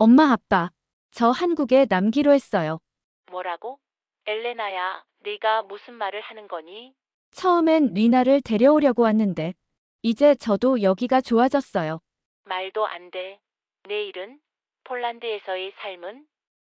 엄마, 아빠, 저 한국에 남기로 했어요. 뭐라고? 엘레나야, 네가 무슨 말을 하는 거니? 처음엔 리나를 데려오려고 왔는데, 이제 저도 여기가 좋아졌어요. 말도 안 돼. 내일은 폴란드에서의 삶은?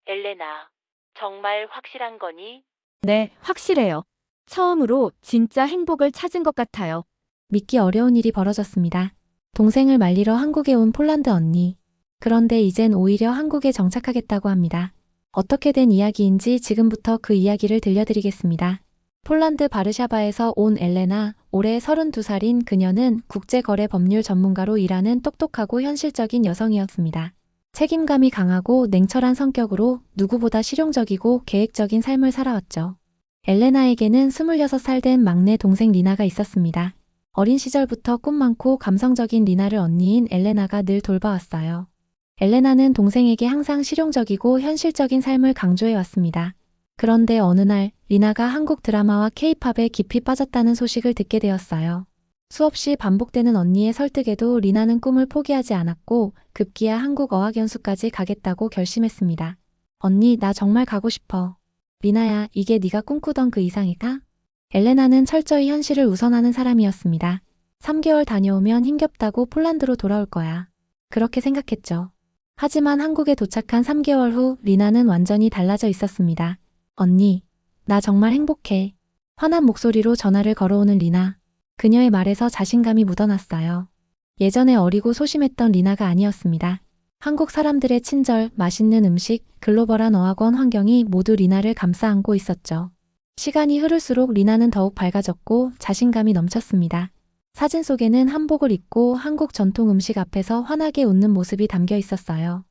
엘레나, 정말 확실한 거니? 네, 확실해요. 처음으로 진짜 행복을 찾은 것 같아요. 믿기 어려운 일이 벌어졌습니다. 동생을 말리러 한국에 온 폴란드 언니. 그런데 이젠 오히려 한국에 정착하겠다고 합니다. 어떻게 된 이야기인지 지금부터 그 이야기를 들려드리겠습니다. 폴란드 바르샤바에서 온 엘레나, 올해 32살인 그녀는 국제거래 법률 전문가로 일하는 똑똑하고 현실적인 여성이었습니다. 책임감이 강하고 냉철한 성격으로 누구보다 실용적이고 계획적인 삶을 살아왔죠. 엘레나에게는 26살 된 막내 동생 리나가 있었습니다. 어린 시절부터 꿈 많고 감성적인 리나를 언니인 엘레나가 늘 돌봐왔어요. 엘레나는 동생에게 항상 실용적이고 현실적인 삶을 강조해왔습니다. 그런데 어느 날 리나가 한국 드라마와 케이팝에 깊이 빠졌다는 소식을 듣게 되었어요. 수없이 반복되는 언니의 설득에도 리나는 꿈을 포기하지 않았고 급기야 한국 어학연수까지 가겠다고 결심했습니다. 언니, 나 정말 가고 싶어. 리나야, 이게 네가 꿈꾸던 그 이상일까? 엘레나는 철저히 현실을 우선하는 사람이었습니다. 3개월 다녀오면 힘겹다고 폴란드로 돌아올 거야. 그렇게 생각했죠. 하지만 한국에 도착한 3개월 후 리나는 완전히 달라져 있었습니다. 언니, 나 정말 행복해. 환한 목소리로 전화를 걸어오는 리나. 그녀의 말에서 자신감이 묻어났어요. 예전에 어리고 소심했던 리나가 아니었습니다. 한국 사람들의 친절, 맛있는 음식, 글로벌한 어학원 환경이 모두 리나를 감싸 안고 있었죠. 시간이 흐를수록 리나는 더욱 밝아졌고 자신감이 넘쳤습니다. 사진 속에는 한복을 입고 한국 전통 음식 앞에서 환하게 웃는 모습이 담겨 있었어요.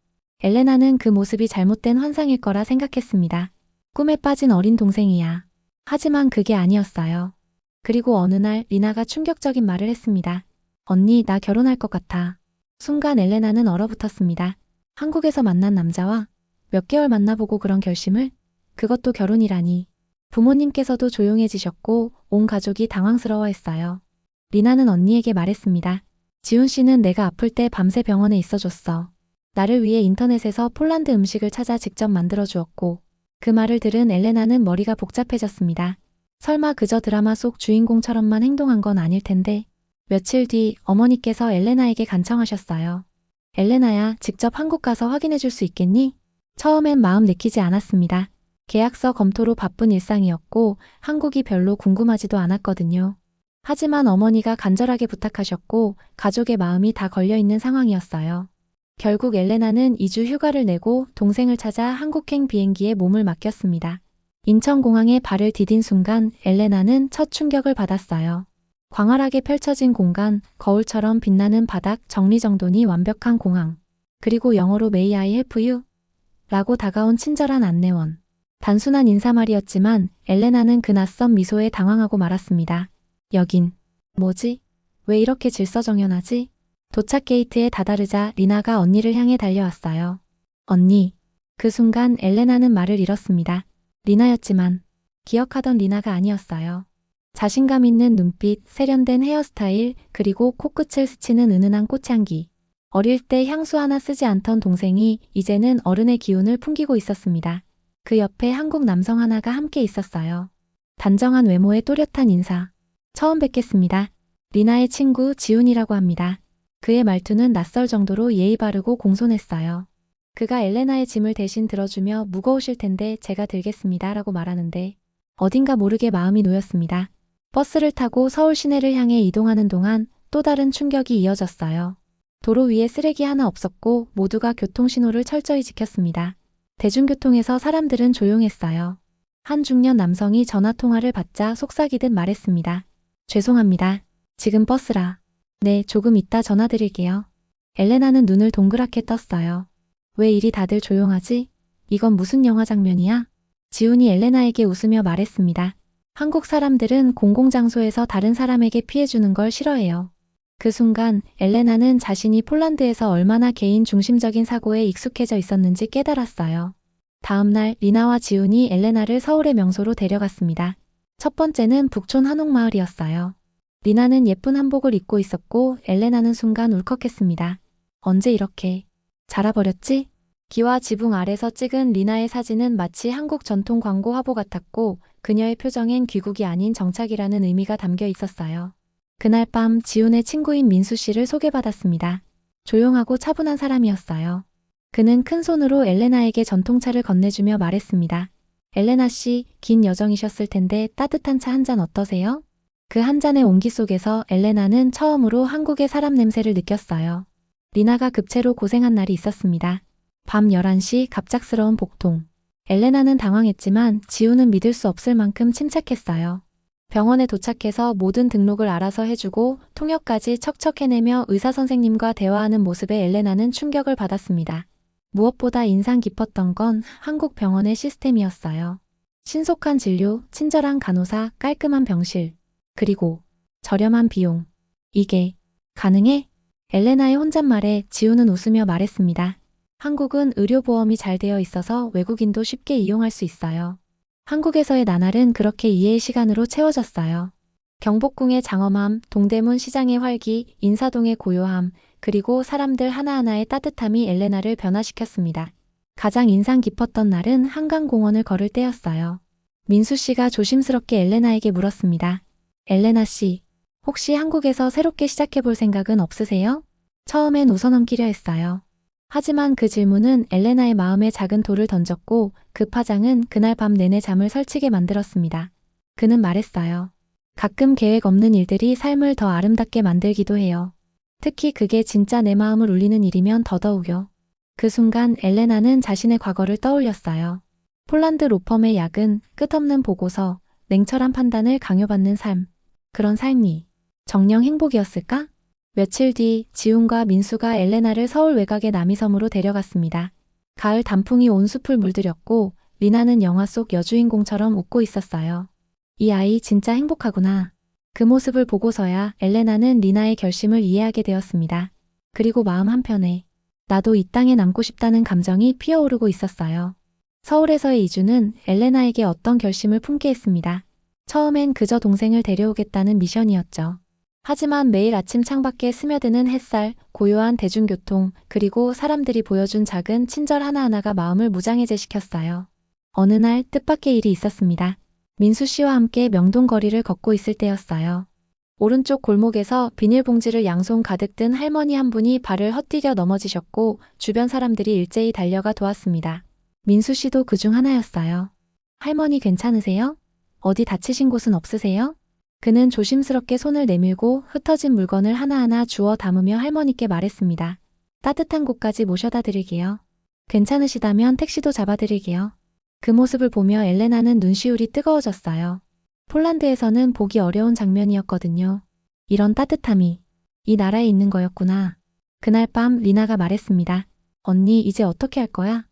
엘레나는 그 모습이 잘못된 환상일 거라 생각했습니다. 꿈에 빠진 어린 동생이야. 하지만 그게 아니었어요. 그리고 어느 날 리나가 충격적인 말을 했습니다. 언니, 나 결혼할 것 같아. 순간 엘레나는 얼어붙었습니다. 한국에서 만난 남자와 몇 개월 만나보고 그런 결심을? 그것도 결혼이라니. 부모님께서도 조용해지셨고 온 가족이 당황스러워했어요. 리나는 언니에게 말했습니다. 지훈 씨는 내가 아플 때 밤새 병원에 있어줬어. 나를 위해 인터넷에서 폴란드 음식을 찾아 직접 만들어 주었고, 그 말을 들은 엘레나는 머리가 복잡해졌습니다. 설마 그저 드라마 속 주인공처럼만 행동한 건 아닐 텐데. 며칠 뒤 어머니께서 엘레나에게 간청하셨어요. 엘레나야, 직접 한국 가서 확인해 줄 수 있겠니? 처음엔 마음 내키지 않았습니다. 계약서 검토로 바쁜 일상이었고 한국이 별로 궁금하지도 않았거든요. 하지만 어머니가 간절하게 부탁하셨고 가족의 마음이 다 걸려있는 상황이었어요. 결국 엘레나는 2주 휴가를 내고 동생을 찾아 한국행 비행기에 몸을 맡겼습니다. 인천공항에 발을 디딘 순간 엘레나는 첫 충격을 받았어요. 광활하게 펼쳐진 공간, 거울처럼 빛나는 바닥, 정리정돈이 완벽한 공항. 그리고 영어로 May I help you? 라고 다가온 친절한 안내원. 단순한 인사말이었지만 엘레나는 그 낯선 미소에 당황하고 말았습니다. 여긴 뭐지? 왜 이렇게 질서정연하지? 도착 게이트에 다다르자 리나가 언니를 향해 달려왔어요. 언니. 그 순간 엘레나는 말을 잃었습니다. 리나였지만 기억하던 리나가 아니었어요. 자신감 있는 눈빛, 세련된 헤어스타일, 그리고 코끝을 스치는 은은한 꽃향기. 어릴 때 향수 하나 쓰지 않던 동생이 이제는 어른의 기운을 풍기고 있었습니다. 그 옆에 한국 남성 하나가 함께 있었어요. 단정한 외모에 또렷한 인사. 처음 뵙겠습니다. 리나의 친구 지훈이라고 합니다. 그의 말투는 낯설 정도로 예의 바르고 공손했어요. 그가 엘레나의 짐을 대신 들어주며 무거우실 텐데 제가 들겠습니다 라고 말하는데 어딘가 모르게 마음이 놓였습니다. 버스를 타고 서울 시내를 향해 이동하는 동안 또 다른 충격이 이어졌어요. 도로 위에 쓰레기 하나 없었고 모두가 교통신호를 철저히 지켰습니다. 대중교통에서 사람들은 조용했어요. 한 중년 남성이 전화통화를 받자 속삭이듯 말했습니다. 죄송합니다. 지금 버스라. 네, 조금 이따 전화드릴게요. 엘레나는 눈을 동그랗게 떴어요. 왜 이리 다들 조용하지? 이건 무슨 영화 장면이야? 지훈이 엘레나에게 웃으며 말했습니다. 한국 사람들은 공공장소에서 다른 사람에게 피해주는 걸 싫어해요. 그 순간 엘레나는 자신이 폴란드에서 얼마나 개인 중심적인 사고에 익숙해져 있었는지 깨달았어요. 다음 날 리나와 지훈이 엘레나를 서울의 명소로 데려갔습니다. 첫 번째는 북촌 한옥마을이었어요. 리나는 예쁜 한복을 입고 있었고 엘레나는 순간 울컥했습니다. 언제 이렇게 자라버렸지? 기와 지붕 아래서 찍은 리나의 사진은 마치 한국 전통 광고 화보 같았고 그녀의 표정엔 귀국이 아닌 정착이라는 의미가 담겨 있었어요. 그날 밤 지훈의 친구인 민수 씨를 소개받았습니다. 조용하고 차분한 사람이었어요. 그는 큰 손으로 엘레나에게 전통차를 건네주며 말했습니다. 엘레나 씨, 긴 여정이셨을 텐데 따뜻한 차 한 잔 어떠세요? 그 한 잔의 온기 속에서 엘레나는 처음으로 한국의 사람 냄새를 느꼈어요. 리나가 급체로 고생한 날이 있었습니다. 밤 11시 갑작스러운 복통. 엘레나는 당황했지만 지훈은 믿을 수 없을 만큼 침착했어요. 병원에 도착해서 모든 등록을 알아서 해주고 통역까지 척척 해내며 의사 선생님과 대화하는 모습에 엘레나는 충격을 받았습니다. 무엇보다 인상 깊었던 건 한국 병원의 시스템이었어요. 신속한 진료, 친절한 간호사, 깔끔한 병실, 그리고 저렴한 비용. 이게 가능해? 엘레나의 혼잣말에 지훈은 웃으며 말했습니다. 한국은 의료보험이 잘 되어 있어서 외국인도 쉽게 이용할 수 있어요. 한국에서의 나날은 그렇게 이해의 시간으로 채워졌어요. 경복궁의 장엄함, 동대문 시장의 활기, 인사동의 고요함, 그리고 사람들 하나하나의 따뜻함이 엘레나를 변화시켰습니다. 가장 인상 깊었던 날은 한강공원을 걸을 때였어요. 민수 씨가 조심스럽게 엘레나에게 물었습니다. 엘레나 씨, 혹시 한국에서 새롭게 시작해볼 생각은 없으세요? 처음엔 웃어넘기려 했어요. 하지만 그 질문은 엘레나의 마음에 작은 돌을 던졌고 그 파장은 그날 밤 내내 잠을 설치게 만들었습니다. 그는 말했어요. 가끔 계획 없는 일들이 삶을 더 아름답게 만들기도 해요. 특히 그게 진짜 내 마음을 울리는 일이면 더더욱요. 그 순간 엘레나는 자신의 과거를 떠올렸어요. 폴란드 로펌의 야근, 끝없는 보고서, 냉철한 판단을 강요받는 삶. 그런 삶이 정녕 행복이었을까? 며칠 뒤 지훈과 민수가 엘레나를 서울 외곽의 남이섬으로 데려갔습니다. 가을 단풍이 온 숲을 물들였고 리나는 영화 속 여주인공처럼 웃고 있었어요. 이 아이 진짜 행복하구나. 그 모습을 보고서야 엘레나는 리나의 결심을 이해하게 되었습니다. 그리고 마음 한편에 나도 이 땅에 남고 싶다는 감정이 피어오르고 있었어요. 서울에서의 이주는 엘레나에게 어떤 결심을 품게 했습니다. 처음엔 그저 동생을 데려오겠다는 미션이었죠. 하지만 매일 아침 창밖에 스며드는 햇살, 고요한 대중교통, 그리고 사람들이 보여준 작은 친절 하나하나가 마음을 무장해제시켰어요. 어느 날 뜻밖의 일이 있었습니다. 민수 씨와 함께 명동거리를 걷고 있을 때였어요. 오른쪽 골목에서 비닐봉지를 양손 가득 든 할머니 한 분이 발을 헛디뎌 넘어지셨고 주변 사람들이 일제히 달려가 도왔습니다. 민수 씨도 그중 하나였어요. 할머니 괜찮으세요? 어디 다치신 곳은 없으세요? 그는 조심스럽게 손을 내밀고 흩어진 물건을 하나하나 주워 담으며 할머니께 말했습니다. 따뜻한 곳까지 모셔다 드릴게요. 괜찮으시다면 택시도 잡아드릴게요. 그 모습을 보며 엘레나는 눈시울이 뜨거워졌어요. 폴란드에서는 보기 어려운 장면이었거든요. 이런 따뜻함이 이 나라에 있는 거였구나. 그날 밤 리나가 말했습니다. 언니 이제 어떻게 할 거야?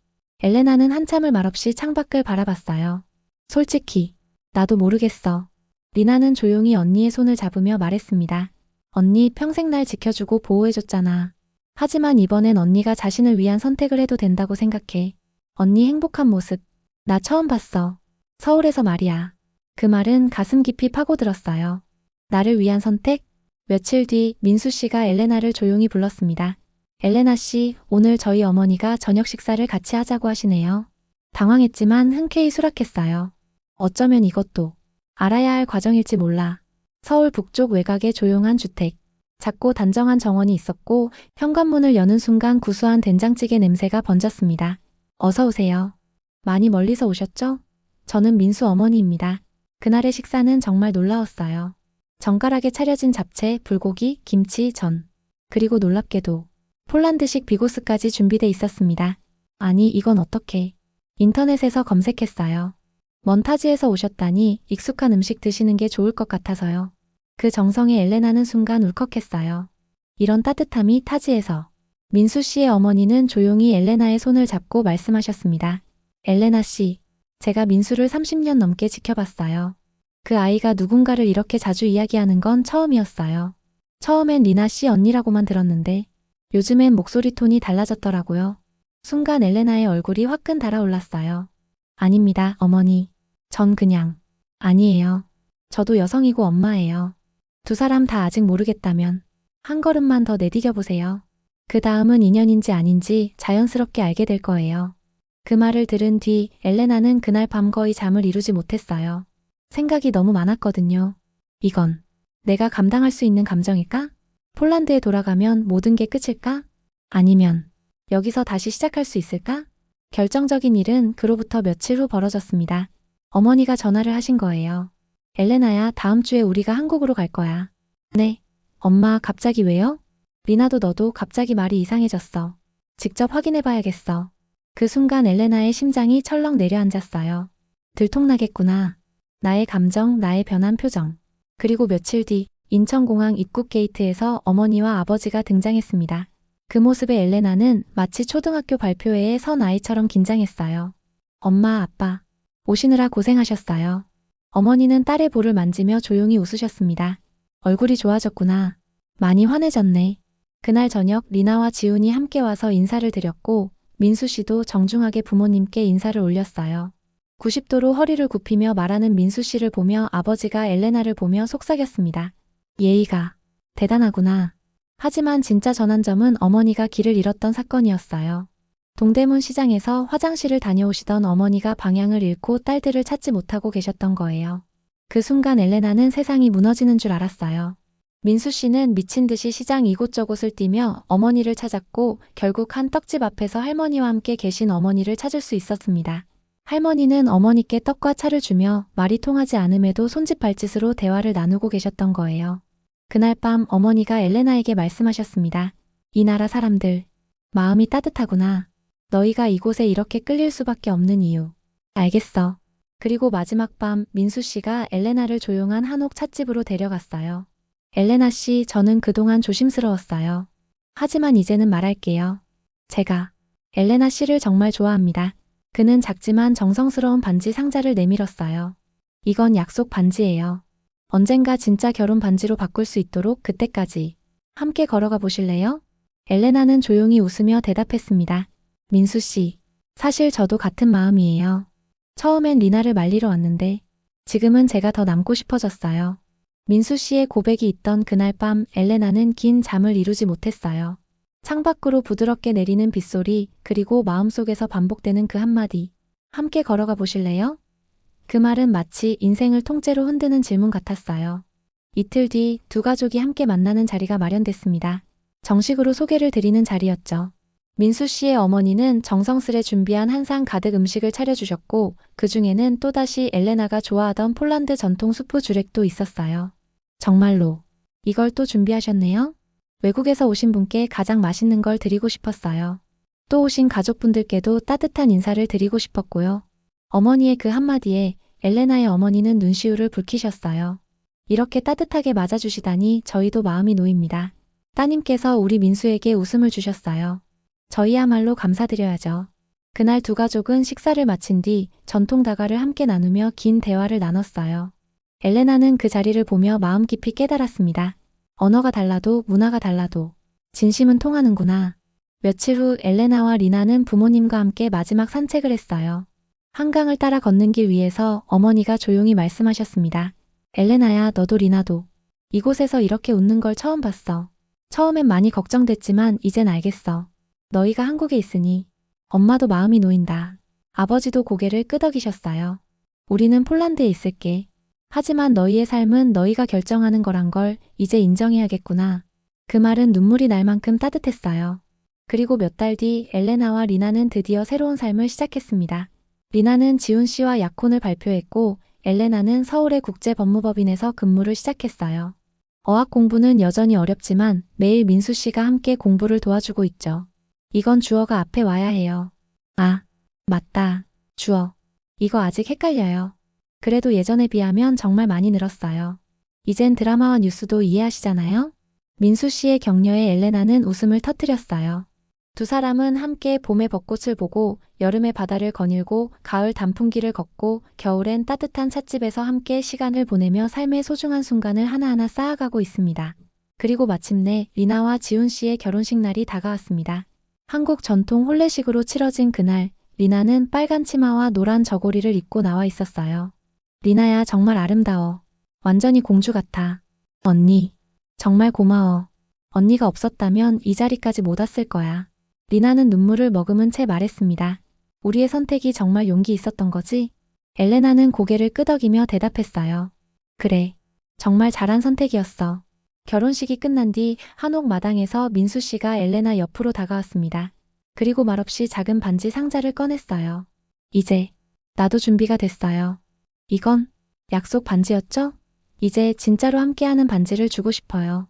엘레나는 한참을 말없이 창밖을 바라봤어요. 솔직히 나도 모르겠어. 리나는 조용히 언니의 손을 잡으며 말했습니다. 언니 평생 날 지켜주고 보호해줬잖아. 하지만 이번엔 언니가 자신을 위한 선택을 해도 된다고 생각해. 언니 행복한 모습 나 처음 봤어. 서울에서 말이야. 그 말은 가슴 깊이 파고들었어요. 나를 위한 선택? 며칠 뒤 민수 씨가 엘레나를 조용히 불렀습니다. 엘레나 씨, 오늘 저희 어머니가 저녁 식사를 같이 하자고 하시네요. 당황했지만 흔쾌히 수락했어요. 어쩌면 이것도 알아야 할 과정일지 몰라. 서울 북쪽 외곽의 조용한 주택. 작고 단정한 정원이 있었고 현관문을 여는 순간 구수한 된장찌개 냄새가 번졌습니다. 어서 오세요. 많이 멀리서 오셨죠? 저는 민수 어머니입니다. 그날의 식사는 정말 놀라웠어요. 정갈하게 차려진 잡채, 불고기, 김치, 전. 그리고 놀랍게도 폴란드식 비고스까지 준비돼 있었습니다. 아니 이건 어떻게? 인터넷에서 검색했어요. 먼 타지에서 오셨다니 익숙한 음식 드시는 게 좋을 것 같아서요. 그 정성에 엘레나는 순간 울컥했어요. 이런 따뜻함이 타지에서. 민수 씨의 어머니는 조용히 엘레나의 손을 잡고 말씀하셨습니다. 엘레나 씨, 제가 민수를 30년 넘게 지켜봤어요. 그 아이가 누군가를 이렇게 자주 이야기하는 건 처음이었어요. 처음엔 리나 씨 언니라고만 들었는데 요즘엔 목소리 톤이 달라졌더라고요. 순간 엘레나의 얼굴이 화끈 달아올랐어요. 아닙니다, 어머니. 전 그냥. 아니에요. 저도 여성이고 엄마예요. 두 사람 다 아직 모르겠다면 한 걸음만 더 내디뎌 보세요. 그 다음은 인연인지 아닌지 자연스럽게 알게 될 거예요. 그 말을 들은 뒤 엘레나는 그날 밤 거의 잠을 이루지 못했어요. 생각이 너무 많았거든요. 이건 내가 감당할 수 있는 감정일까? 폴란드에 돌아가면 모든 게 끝일까? 아니면 여기서 다시 시작할 수 있을까? 결정적인 일은 그로부터 며칠 후 벌어졌습니다. 어머니가 전화를 하신 거예요. 엘레나야, 다음 주에 우리가 한국으로 갈 거야. 네. 엄마, 갑자기 왜요? 리나도 너도 갑자기 말이 이상해졌어. 직접 확인해 봐야겠어. 그 순간 엘레나의 심장이 철렁 내려앉았어요. 들통나겠구나. 나의 감정, 나의 변한 표정. 그리고 며칠 뒤 인천공항 입국 게이트에서 어머니와 아버지가 등장했습니다. 그 모습에 엘레나는 마치 초등학교 발표회에 선 아이처럼 긴장했어요. 엄마, 아빠, 오시느라 고생하셨어요. 어머니는 딸의 볼을 만지며 조용히 웃으셨습니다. 얼굴이 좋아졌구나. 많이 환해졌네. 그날 저녁 리나와 지훈이 함께 와서 인사를 드렸고 민수 씨도 정중하게 부모님께 인사를 올렸어요. 90도로 허리를 굽히며 말하는 민수 씨를 보며 아버지가 엘레나를 보며 속삭였습니다. 예의가 대단하구나. 하지만 진짜 전환점은 어머니가 길을 잃었던 사건이었어요. 동대문 시장에서 화장실을 다녀오시던 어머니가 방향을 잃고 딸들을 찾지 못하고 계셨던 거예요. 그 순간 엘레나는 세상이 무너지는 줄 알았어요. 민수 씨는 미친 듯이 시장 이곳저곳을 뛰며 어머니를 찾았고 결국 한 떡집 앞에서 할머니와 함께 계신 어머니를 찾을 수 있었습니다. 할머니는 어머니께 떡과 차를 주며 말이 통하지 않음에도 손짓 발짓으로 대화를 나누고 계셨던 거예요. 그날 밤 어머니가 엘레나에게 말씀하셨습니다. 이 나라 사람들, 마음이 따뜻하구나. 너희가 이곳에 이렇게 끌릴 수밖에 없는 이유. 알겠어. 그리고 마지막 밤 민수 씨가 엘레나를 조용한 한옥 찻집으로 데려갔어요. 엘레나 씨, 저는 그동안 조심스러웠어요. 하지만 이제는 말할게요. 제가 엘레나 씨를 정말 좋아합니다. 그는 작지만 정성스러운 반지 상자를 내밀었어요. 이건 약속 반지예요. 언젠가 진짜 결혼 반지로 바꿀 수 있도록 그때까지 함께 걸어가 보실래요? 엘레나는 조용히 웃으며 대답했습니다. 민수 씨, 사실 저도 같은 마음이에요. 처음엔 리나를 말리러 왔는데 지금은 제가 더 남고 싶어졌어요. 민수 씨의 고백이 있던 그날 밤 엘레나는 긴 잠을 이루지 못했어요. 창밖으로 부드럽게 내리는 빗소리, 그리고 마음속에서 반복되는 그 한마디. 함께 걸어가 보실래요? 그 말은 마치 인생을 통째로 흔드는 질문 같았어요. 이틀 뒤 두 가족이 함께 만나는 자리가 마련됐습니다. 정식으로 소개를 드리는 자리였죠. 민수 씨의 어머니는 정성스레 준비한 한 상 가득 음식을 차려주셨고 그 중에는 또다시 엘레나가 좋아하던 폴란드 전통 수프 주렉도 있었어요. 정말로 이걸 또 준비하셨네요? 외국에서 오신 분께 가장 맛있는 걸 드리고 싶었어요. 또 오신 가족분들께도 따뜻한 인사를 드리고 싶었고요. 어머니의 그 한마디에 엘레나의 어머니는 눈시울을 붉히셨어요. 이렇게 따뜻하게 맞아주시다니 저희도 마음이 놓입니다. 따님께서 우리 민수에게 웃음을 주셨어요. 저희야말로 감사드려야죠. 그날 두 가족은 식사를 마친 뒤 전통 다과를 함께 나누며 긴 대화를 나눴어요. 엘레나는 그 자리를 보며 마음 깊이 깨달았습니다. 언어가 달라도 문화가 달라도 진심은 통하는구나. 며칠 후 엘레나와 리나는 부모님과 함께 마지막 산책을 했어요. 한강을 따라 걷는 길 위에서 어머니가 조용히 말씀하셨습니다. 엘레나야, 너도 리나도 이곳에서 이렇게 웃는 걸 처음 봤어. 처음엔 많이 걱정됐지만 이젠 알겠어. 너희가 한국에 있으니 엄마도 마음이 놓인다. 아버지도 고개를 끄덕이셨어요. 우리는 폴란드에 있을게. 하지만 너희의 삶은 너희가 결정하는 거란 걸 이제 인정해야겠구나. 그 말은 눈물이 날 만큼 따뜻했어요. 그리고 몇 달 뒤 엘레나와 리나는 드디어 새로운 삶을 시작했습니다. 리나는 지훈 씨와 약혼을 발표했고 엘레나는 서울의 국제법무법인에서 근무를 시작했어요. 어학 공부는 여전히 어렵지만 매일 민수 씨가 함께 공부를 도와주고 있죠. 이건 주어가 앞에 와야 해요. 아, 맞다. 주어. 이거 아직 헷갈려요. 그래도 예전에 비하면 정말 많이 늘었어요. 이젠 드라마와 뉴스도 이해하시잖아요? 민수 씨의 격려에 엘레나는 웃음을 터뜨렸어요. 두 사람은 함께 봄의 벚꽃을 보고 여름의 바다를 거닐고 가을 단풍길을 걷고 겨울엔 따뜻한 찻집에서 함께 시간을 보내며 삶의 소중한 순간을 하나하나 쌓아가고 있습니다. 그리고 마침내 리나와 지훈 씨의 결혼식 날이 다가왔습니다. 한국 전통 혼례식으로 치러진 그날, 리나는 빨간 치마와 노란 저고리를 입고 나와 있었어요. 리나야, 정말 아름다워. 완전히 공주 같아. 언니, 정말 고마워. 언니가 없었다면 이 자리까지 못 왔을 거야. 리나는 눈물을 머금은 채 말했습니다. 우리의 선택이 정말 용기 있었던 거지? 엘레나는 고개를 끄덕이며 대답했어요. 그래. 정말 잘한 선택이었어. 결혼식이 끝난 뒤 한옥 마당에서 민수 씨가 엘레나 옆으로 다가왔습니다. 그리고 말없이 작은 반지 상자를 꺼냈어요. 이제 나도 준비가 됐어요. 이건 약속 반지였죠? 이제 진짜로 함께하는 반지를 주고 싶어요.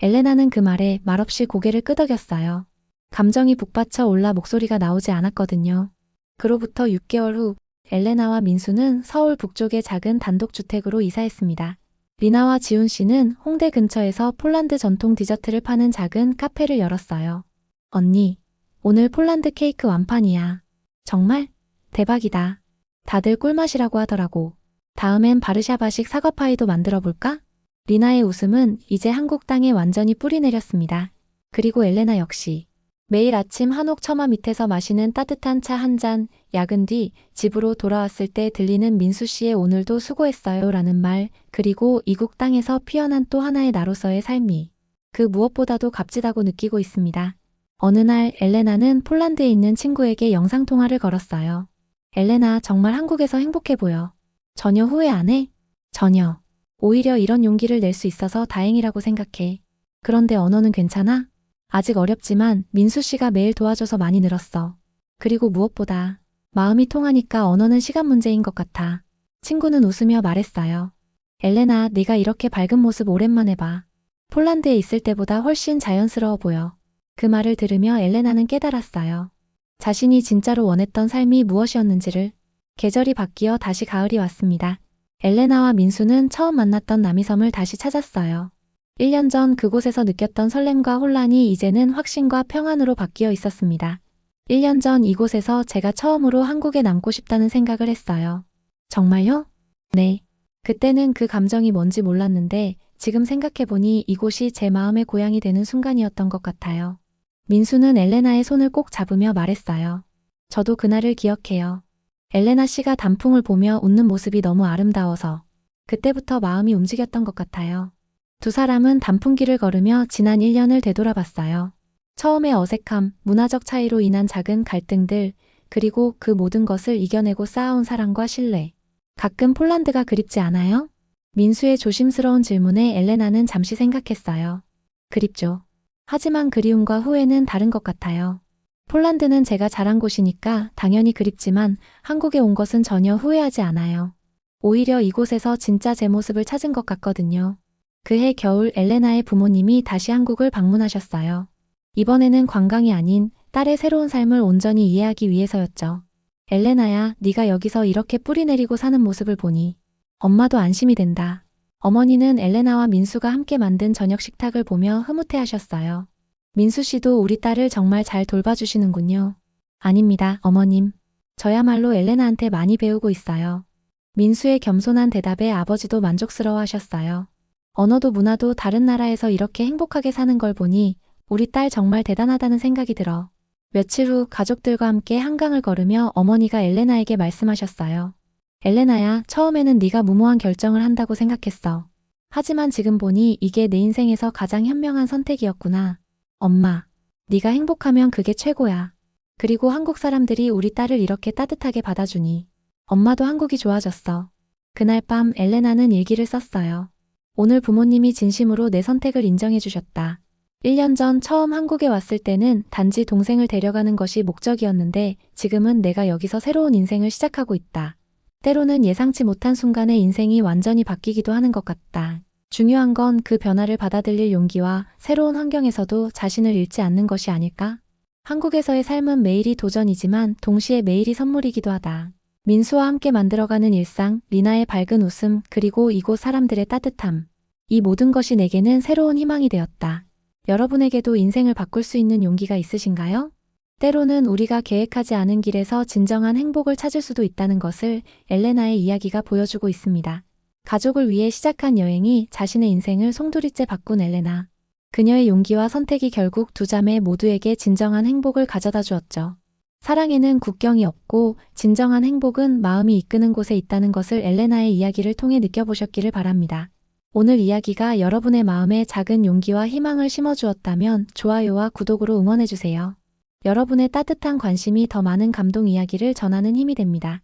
엘레나는 그 말에 말없이 고개를 끄덕였어요. 감정이 북받쳐 올라 목소리가 나오지 않았거든요. 그로부터 6개월 후 엘레나와 민수는 서울 북쪽의 작은 단독주택으로 이사했습니다. 리나와 지훈 씨는 홍대 근처에서 폴란드 전통 디저트를 파는 작은 카페를 열었어요. 언니, 오늘 폴란드 케이크 완판이야. 정말? 대박이다. 다들 꿀맛이라고 하더라고. 다음엔 바르샤바식 사과파이도 만들어 볼까? 리나의 웃음은 이제 한국 땅에 완전히 뿌리 내렸습니다. 그리고 엘레나 역시 매일 아침 한옥 처마 밑에서 마시는 따뜻한 차 한 잔, 야근 뒤 집으로 돌아왔을 때 들리는 민수 씨의 오늘도 수고했어요 라는 말, 그리고 이국 땅에서 피어난 또 하나의 나로서의 삶이 그 무엇보다도 값지다고 느끼고 있습니다. 어느 날 엘레나는 폴란드에 있는 친구에게 영상통화를 걸었어요. 엘레나, 정말 한국에서 행복해 보여. 전혀 후회 안 해? 전혀. 오히려 이런 용기를 낼 수 있어서 다행이라고 생각해. 그런데 언어는 괜찮아? 아직 어렵지만 민수 씨가 매일 도와줘서 많이 늘었어. 그리고 무엇보다 마음이 통하니까 언어는 시간 문제인 것 같아. 친구는 웃으며 말했어요. 엘레나, 네가 이렇게 밝은 모습 오랜만에 봐. 폴란드에 있을 때보다 훨씬 자연스러워 보여. 그 말을 들으며 엘레나는 깨달았어요. 자신이 진짜로 원했던 삶이 무엇이었는지를. 계절이 바뀌어 다시 가을이 왔습니다. 엘레나와 민수는 처음 만났던 남이섬을 다시 찾았어요. 1년 전 그곳에서 느꼈던 설렘과 혼란이 이제는 확신과 평안으로 바뀌어 있었습니다. 1년 전 이곳에서 제가 처음으로 한국에 남고 싶다는 생각을 했어요. 정말요? 네. 그때는 그 감정이 뭔지 몰랐는데 지금 생각해보니 이곳이 제 마음의 고향이 되는 순간이었던 것 같아요. 민수는 엘레나의 손을 꼭 잡으며 말했어요. 저도 그날을 기억해요. 엘레나 씨가 단풍을 보며 웃는 모습이 너무 아름다워서 그때부터 마음이 움직였던 것 같아요. 두 사람은 단풍길을 걸으며 지난 1년을 되돌아봤어요. 처음의 어색함, 문화적 차이로 인한 작은 갈등들, 그리고 그 모든 것을 이겨내고 쌓아온 사랑과 신뢰. 가끔 폴란드가 그립지 않아요? 민수의 조심스러운 질문에 엘레나는 잠시 생각했어요. 그립죠. 하지만 그리움과 후회는 다른 것 같아요. 폴란드는 제가 자란 곳이니까 당연히 그립지만 한국에 온 것은 전혀 후회하지 않아요. 오히려 이곳에서 진짜 제 모습을 찾은 것 같거든요. 그해 겨울 엘레나의 부모님이 다시 한국을 방문하셨어요. 이번에는 관광이 아닌 딸의 새로운 삶을 온전히 이해하기 위해서였죠. 엘레나야, 네가 여기서 이렇게 뿌리 내리고 사는 모습을 보니 엄마도 안심이 된다. 어머니는 엘레나와 민수가 함께 만든 저녁 식탁을 보며 흐뭇해하셨어요. 민수 씨도 우리 딸을 정말 잘 돌봐주시는군요. 아닙니다, 어머님. 저야말로 엘레나한테 많이 배우고 있어요. 민수의 겸손한 대답에 아버지도 만족스러워하셨어요. 언어도 문화도 다른 나라에서 이렇게 행복하게 사는 걸 보니 우리 딸 정말 대단하다는 생각이 들어. 며칠 후 가족들과 함께 한강을 걸으며 어머니가 엘레나에게 말씀하셨어요. 엘레나야, 처음에는 네가 무모한 결정을 한다고 생각했어. 하지만 지금 보니 이게 내 인생에서 가장 현명한 선택이었구나. 엄마, 네가 행복하면 그게 최고야. 그리고 한국 사람들이 우리 딸을 이렇게 따뜻하게 받아주니 엄마도 한국이 좋아졌어. 그날 밤 엘레나는 일기를 썼어요. 오늘 부모님이 진심으로 내 선택을 인정해 주셨다. 1년 전 처음 한국에 왔을 때는 단지 동생을 데려가는 것이 목적이었는데 지금은 내가 여기서 새로운 인생을 시작하고 있다. 때로는 예상치 못한 순간에 인생이 완전히 바뀌기도 하는 것 같다. 중요한 건 그 변화를 받아들일 용기와 새로운 환경에서도 자신을 잃지 않는 것이 아닐까? 한국에서의 삶은 매일이 도전이지만 동시에 매일이 선물이기도 하다. 민수와 함께 만들어가는 일상, 리나의 밝은 웃음, 그리고 이곳 사람들의 따뜻함. 이 모든 것이 내게는 새로운 희망이 되었다. 여러분에게도 인생을 바꿀 수 있는 용기가 있으신가요? 때로는 우리가 계획하지 않은 길에서 진정한 행복을 찾을 수도 있다는 것을 엘레나의 이야기가 보여주고 있습니다. 가족을 위해 시작한 여행이 자신의 인생을 송두리째 바꾼 엘레나. 그녀의 용기와 선택이 결국 두 자매 모두에게 진정한 행복을 가져다 주었죠. 사랑에는 국경이 없고 진정한 행복은 마음이 이끄는 곳에 있다는 것을 엘레나의 이야기를 통해 느껴보셨기를 바랍니다. 오늘 이야기가 여러분의 마음에 작은 용기와 희망을 심어주었다면 좋아요와 구독으로 응원해주세요. 여러분의 따뜻한 관심이 더 많은 감동 이야기를 전하는 힘이 됩니다.